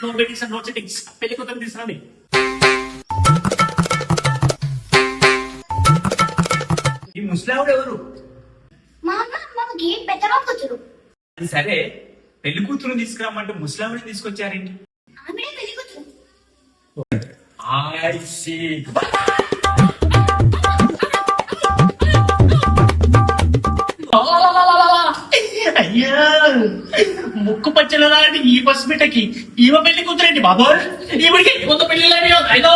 No weddings and no settings. పెళ్లి కూతురు తీసుకురండి. ఈ ముస్లావుడు ఎవరు? మా అమ్మకి పెద్దమ్మ కూతురు. అది సరే, పెళ్లి కూతురు తీసుకురామంటే ముస్లావుడిని తీసుకొచ్చారేంటి? ఆమె పెళ్లి కూతురు. I see. అయ్యా, ముక్కు పచ్చల లాంటి ఈ పసిబిడ్డకి ఈమె పెళ్లి కూతురేంటి బాబు? ఈవిడికి కొంత పెళ్లి అయ్యో అయ్యో.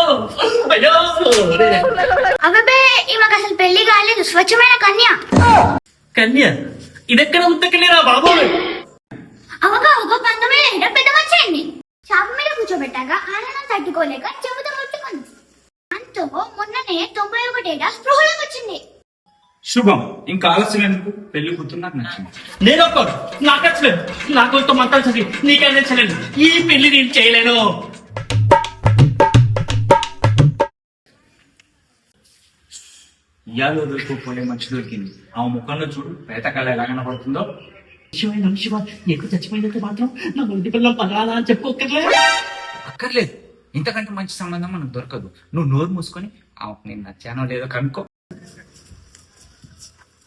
అబ్బాబే ఈమెకు అసలు పెళ్లి కాలేదు, స్వచ్ఛమైన కన్య. కన్య? ఇదెక్కడ ఉత్తకెళ్ళిరా బాబు? అవగా ఒక 19 పెద్ద వచ్చేయండి. చాప మీద కూర్చోబెట్టాక ఆనందం తట్టుకోలేక చెబుతా కొట్టుకుంది. అంతో మొన్ననే 91 స్పృహలోకి వచ్చింది. శుభం. ఇంకా ఆలస్యం ఎందుకు? పెళ్లి కూతురు నాకు నచ్చింది. నేను ఒక్కరు, నాకు నచ్చలేదు. నాకు ఇంత మంటాల్సింది నీకే నచ్చలేదు. ఈ పెళ్లి నేను చేయలేను. ఇయాలో దొరికిపోయే మనిషి దొరికింది. ఆ ముఖంలో చూడు పేతకాల ఎలా కనబడుతుందో. శివైన శివ, ఎక్కువ చచ్చిపోయినట్టు మాత్రం నా ముందు పిల్లలు పగాలా అని చెప్పుకోకర్లే. అక్కర్లేదు, ఇంతకంటే మంచి సంబంధం మనకు దొరకదు. నువ్వు నోరు మూసుకొని నేను నచ్చానో లేదో కనుక్కో.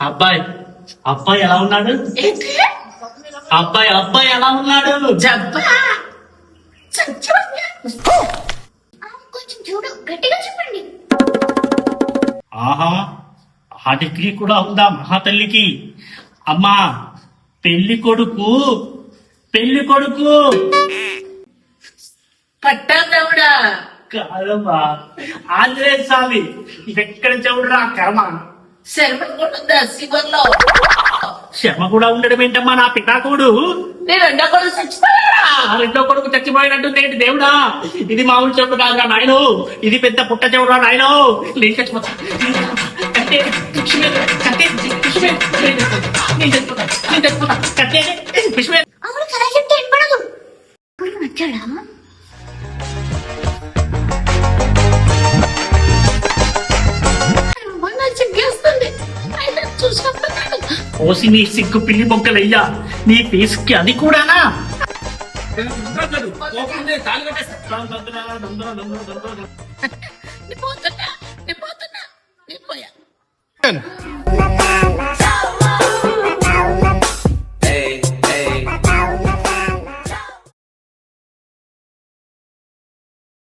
అబ్బాయి అబ్బాయి ఎలా ఉన్నాడు? అబ్బాయి ఎలా ఉన్నాడు? కొంచెం చూడు, గట్టిగా చెప్పండి. ఆహా, ఆ డిగ్రీ కూడా ఉందా మహాతల్లికి? అమ్మా, పెళ్లి కొడుకు పట్టాదవుడా కాదమ్మా, ఆంజనేయ స్వామి. ఎక్కడ చెవుడురా కర్మ. శర్మ కూడా శివంలో శర్మ కూడా ఉండడం ఏంటమ్మా? నా పితాకుడు. నేను రెండో కూడా చచ్చిపోయారా? రెండో కొడుకు చచ్చిపోయినట్టుంది ఏంటి దేవుడా? ఇది మామూలు చెవుడు కాదురా నాయను, ఇది పెద్ద పుట్ట చెవుడురా నాయను. నేను చచ్చిపోతా. అవును కదా చెప్తే వినపడదు. నచ్చాడా? సిగ్గేస్తుంది. ఆయన చూసుకుంటున్నాడు. ఓసి నీ సిగ్గు పిల్లి మొక్కలయ్యా, నీ ఫేస్కి అది కూడానా? నేను పోతున్నా, నేను పోయా.